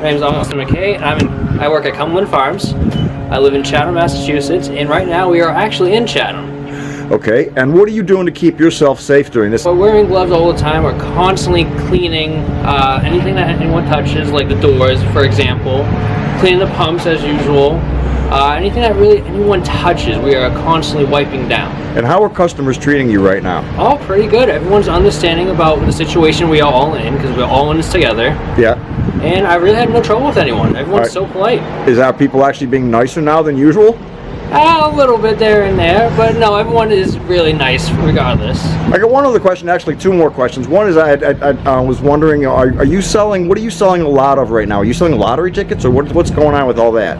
My name is Austin McKay, and I work at Cumberland Farms. I live in Chatham, Massachusetts, and right now we are actually in Chatham. Okay, and what are you doing to keep yourself safe during this? We're wearing gloves all the time. We're constantly cleaning anything that anyone touches, like the doors, for example. Cleaning the pumps as usual. Anything that really anyone touches, we are constantly wiping down. And how are customers treating you right now? Oh, pretty good. Everyone's understanding about the situation we are all in, because we're all in this together. Yeah. And I really had no trouble with anyone. Everyone's so polite. Are people actually being nicer now than usual? A little bit there and there, but no, everyone is really nice regardless. I got one other question, actually two more questions. One is I was wondering, are you selling, what are you selling a lot of right now? Are you selling lottery tickets, or what's going on with all that?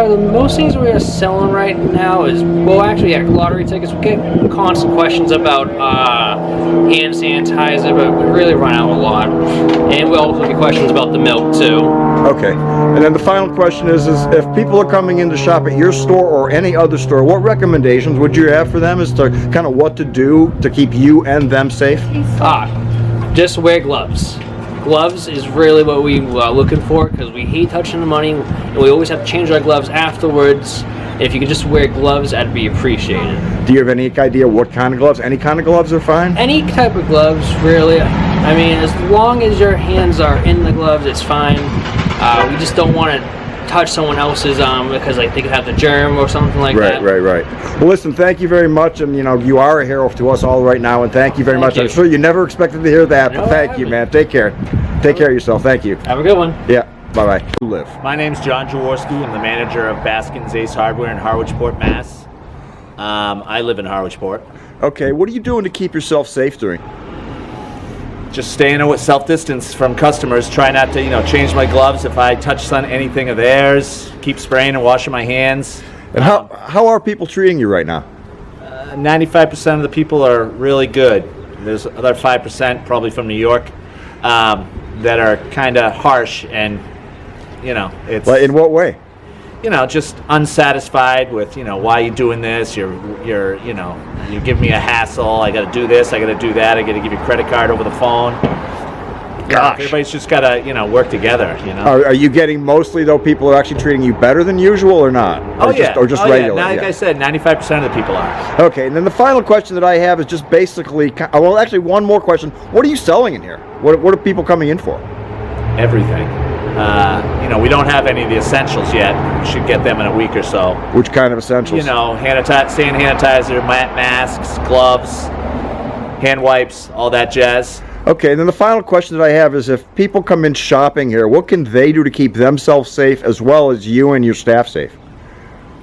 The most things we are selling right now is, well, actually, yeah, lottery tickets. We get constant questions about hand sanitizer, but we really run out a lot. And we also get questions about the milk too. Okay, and then the final question is if people are coming in to shop at your store or any other store, what recommendations would you have for them as to kind of what to do to keep you and them safe? Just wear gloves. Gloves is really what we are looking for, because we hate touching the money, and we always have to change our gloves afterwards. If you could just wear gloves, that'd be appreciated. Do you have any idea what kind of gloves? Any kind of gloves are fine? Any type of gloves, really. I mean, as long as your hands are in the gloves, it's fine. We just don't want to touch someone else's because like they could have the germ or something like that. Right. Well, listen, thank you very much, and you are a hero to us all right now, and thank you very much. I'm sure you never expected to hear that, but thank you, man. Take care. Take care of yourself. Thank you. Have a good one. Yeah. Bye bye. Live. My name's John Jaworski. I'm the manager of Baskin's Ace Hardware in Harwichport, Mass. I live in Harwichport. Okay, what are you doing to keep yourself safe during? Just staying with self-distance from customers. Try not to, change my gloves if I touch anything of theirs. Keep spraying and washing my hands. And how are people treating you right now? 95% of the people are really good. There's other 5%, probably from New York, that are kind of harsh, and it's. Like, in what way? Just unsatisfied with, why you doing this? You give me a hassle. I got to do this. I got to do that. I got to give you a credit card over the phone. Gosh. Everybody's just got to, work together. Are you getting mostly though people are actually treating you better than usual or not? Or just regular? Yeah. Like I said, 95% of the people are. Okay, and then the final question that I have is just basically, well, actually one more question. What are you selling in here? What are people coming in for? Everything. We don't have any of the essentials yet. We should get them in a week or so. Which kind of essentials? Hand sanitizer, masks, gloves, hand wipes, all that jazz. Okay, and then the final question that I have is if people come in shopping here, what can they do to keep themselves safe as well as you and your staff safe?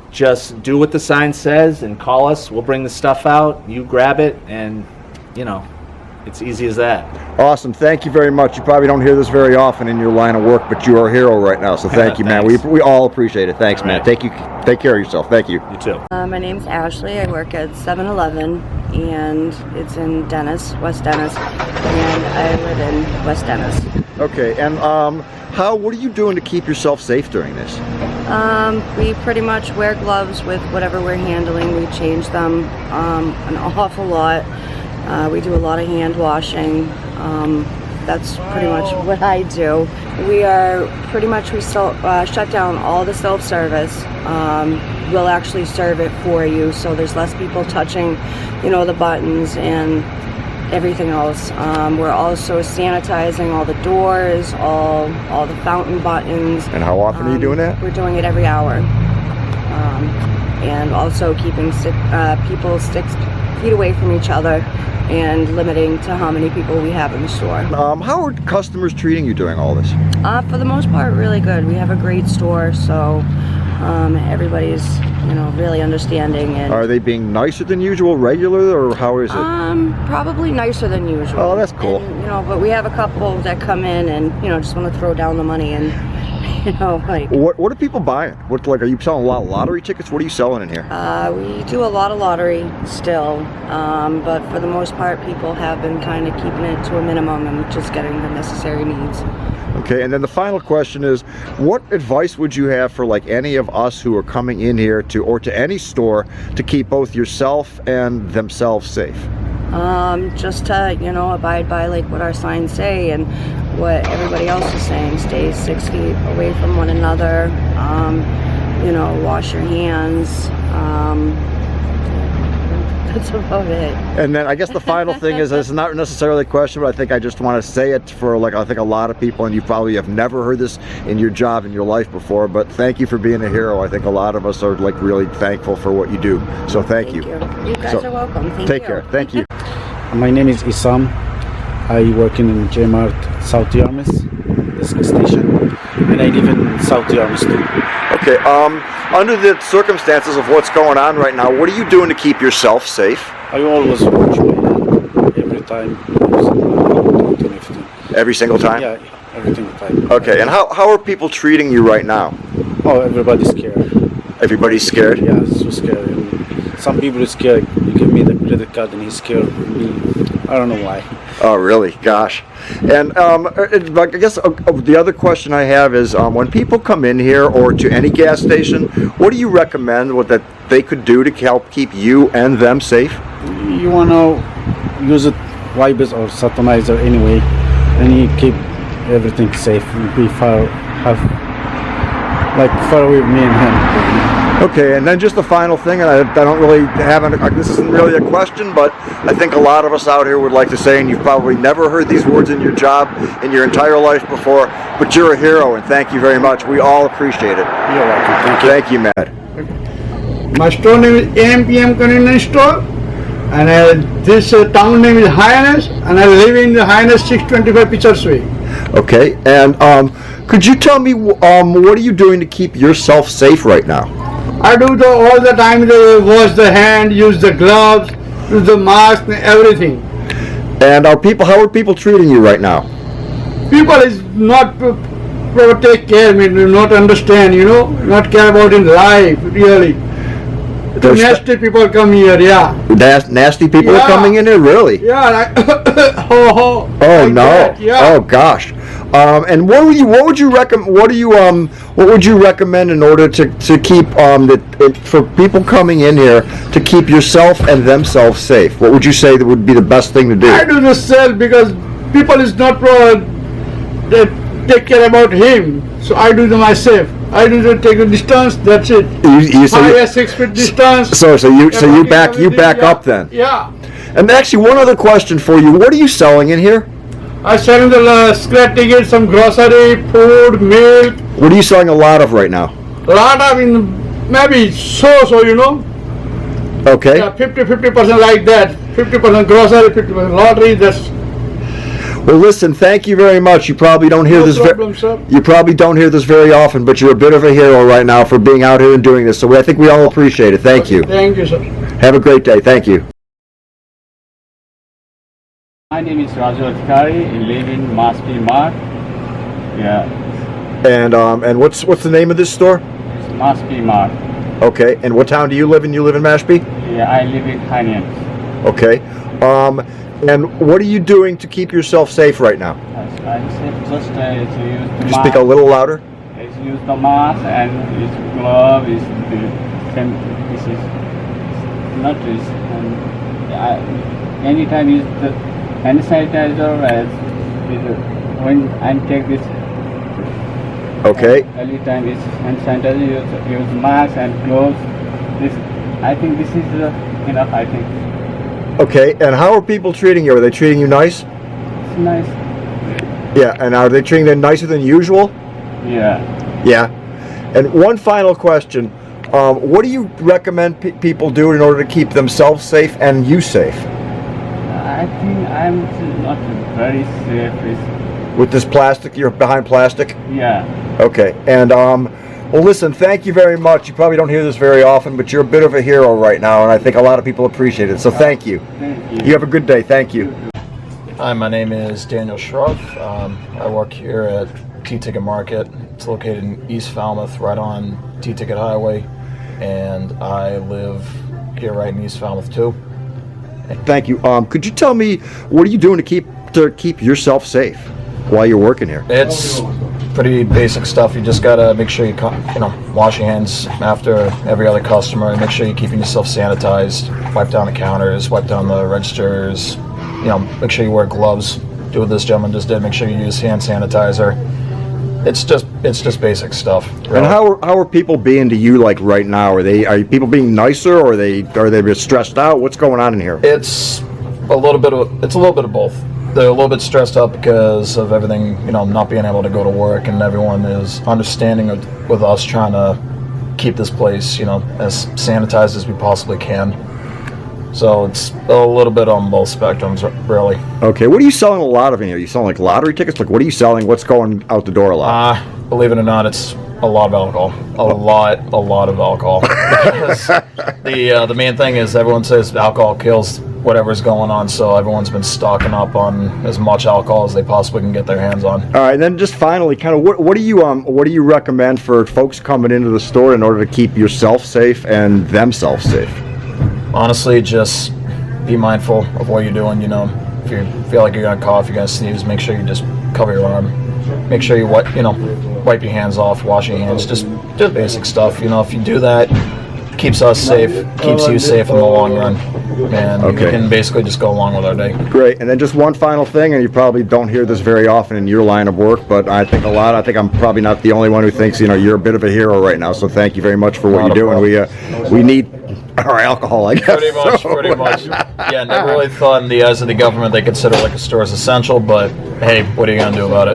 Just do what the sign says and call us. We'll bring the stuff out. You grab it, and, it's easy as that. Awesome. Thank you very much. You probably don't hear this very often in your line of work, but you are a hero right now, so thank you, man. We all appreciate it. Thanks, man. Take care of yourself. Thank you. You too. My name's Ashley. I work at 7-Eleven, and it's in Dennis, West Dennis, and I live in West Dennis. Okay, and what are you doing to keep yourself safe during this? We pretty much wear gloves with whatever we're handling. We change them an awful lot. We do a lot of hand washing. That's pretty much what I do. We shut down all the self-service. We'll actually serve it for you, so there's less people touching, the buttons and everything else. We're also sanitizing all the doors, all the fountain buttons. And how often are you doing that? We're doing it every hour. And also keeping people 6 feet away from each other, and limiting to how many people we have in the store. How are customers treating you during all this? For the most part, really good. We have a great store, so everybody's really understanding. And are they being nicer than usual, regular, or how is it? Probably nicer than usual. Oh, that's cool. And, but we have a couple that come in and just want to throw down the money, and like. What are people buying? Are you selling a lot of lottery tickets? What are you selling in here? We do a lot of lottery still, but for the most part, people have been kind of keeping it to a minimum and just getting the necessary needs. Okay, and then the final question is, what advice would you have for any of us who are coming in here to any store to keep both yourself and themselves safe? just to, you know, abide by like what our signs say and what everybody else is saying. Stay 6 feet away from one another. You know, wash your hands. That's about it. And then I guess the final thing is, it's not necessarily a question, but I think I just want to say it for, like, I think a lot of people, and you probably have never heard this in your job, in your life before, but thank you for being a hero. I think a lot of us are like really thankful for what you do. So thank you. You guys are welcome. Thank you. Take care. Thank you. My name is Isam. I work in J-Mart South Yarmouth, this station, and I live in South Yarmouth too. Okay, under the circumstances of what's going on right now, what are you doing to keep yourself safe? I always watch my hand every time. Every single time? Yeah, every single time. Okay, and how are people treating you right now? Oh, everybody's scared. Everybody's scared? Yeah, so scared. And some people are scared. You give me the credit card and he's scared of me. I don't know why. Oh, really? Gosh. And I guess the other question I have is, when people come in here or to any gas station, what do you recommend that they could do to help keep you and them safe? You want to use it wipers or satanizer anyway, and you keep everything safe and be far away with me and him. Okay, and then just the final thing, and I don't really have, this isn't really a question, but I think a lot of us out here would like to say, and you've probably never heard these words in your job in your entire life before, but you're a hero, and thank you very much. We all appreciate it. You're welcome. Thank you. Thank you, Matt. My store name is AMPM Convenience Store, and this town name is Highness, and I live in the Highness 625 Pitchers Way. Okay, and could you tell me what are you doing to keep yourself safe right now? I do all the time. They wash the hand, use the gloves, use the mask, and everything. And how are people treating you right now? People is not take care of me, do not understand, you know, not care about in life, really. There's Nasty people come here, yeah. Nasty people are coming in here, really? Yeah, like, oh no! That, yeah. Oh gosh! And what would you recommend? What would you recommend in order to keep for people coming in here to keep yourself and themselves safe? What would you say that would be the best thing to do? I do the sell because people is not they take care about him, so I do the myself. I do the take a distance. That's it. You 5 or 6 feet distance. So you back up then. Yeah. And actually, one other question for you: what are you selling in here? I sell the scratch ticket, some grocery, food, milk. What are you selling a lot of right now? A lot of maybe so you know. Okay. Yeah, 50% like that. 50% grocery, 50% lottery. That's. Well, listen. Thank you very much. You probably don't hear this. You probably don't hear this very often, but you're a bit of a hero right now for being out here and doing this. So I think we all appreciate it. Thank you. Thank you, sir. Have a great day. Thank you. My name is Raju Adhikari. I live in Mashpee Mart. Yeah, And what's the name of this store? it's Mashpee Mart. Okay. And what town do you live in? You live in Mashpee? Yeah, I live in Highness. Okay. And what are you doing to keep yourself safe right now? I said just to use the Could you speak a little louder? Use the mask and use glove. Is the same. This is not this. And anytime use the hand sanitizer when I take this. Okay. Every time is hand sanitizer. Use mask and gloves. I think this is enough. I think. Okay. And how are people treating you? Are they treating you nice? It's nice. Yeah. And are they treating them nicer than usual? Yeah. Yeah. And one final question. What do you recommend people do in order to keep themselves safe and you safe? I think I'm not very safe. With this plastic, you're behind plastic? Yeah. Okay. And well, listen, thank you very much. You probably don't hear this very often, but you're a bit of a hero right now, and I think a lot of people appreciate it. So thank you. Thank you. You have a good day. Thank you. Hi, my name is Daniel Schruff. I work here at T-Ticket Market. It's located in East Falmouth, right on T-Ticket Highway, and I live here right in East Falmouth too. Thank you. Could you tell me what are you doing to keep yourself safe while you're working here? It's pretty basic stuff. You just gotta make sure you wash your hands after every other customer, and make sure you're keeping yourself sanitized. Wipe down the counters, wipe down the registers. Make sure you wear gloves. Do what this gentleman just did. Make sure you use hand sanitizer. It's just basic stuff. Really. And how are people being to you like right now? Are people being nicer, or are they a bit stressed out? What's going on in here? It's a little bit of both. They're a little bit stressed out because of everything, not being able to go to work, and everyone is understanding with us trying to keep this place, as sanitized as we possibly can. So it's a little bit on both spectrums, really. Okay, what are you selling a lot of in here? You selling like lottery tickets? Like, what are you selling? What's going out the door a lot? Believe it or not, it's a lot of alcohol. A lot of alcohol. Because the main thing is everyone says alcohol kills whatever's going on, so everyone's been stocking up on as much alcohol as they possibly can get their hands on. All right, and then just finally, kind of, what do you recommend for folks coming into the store in order to keep yourself safe and themselves safe? Honestly, just be mindful of what you're doing. If you feel like you're gonna cough, you're gonna sneeze, make sure you just cover your arm. Make sure you wipe your hands off, wash your hands, just basic stuff. If you do that, keeps us safe, keeps you safe in the long run, and we can basically just go along with our day. Great. And then just one final thing, and you probably don't hear this very often in your line of work, but I think I'm probably not the only one who thinks you're a bit of a hero right now. So thank you very much for what you do, and we need our alcohol, I guess. Pretty much. Yeah, never really thought in the eyes of the government they consider like a store as essential, but hey, what are you gonna do about it?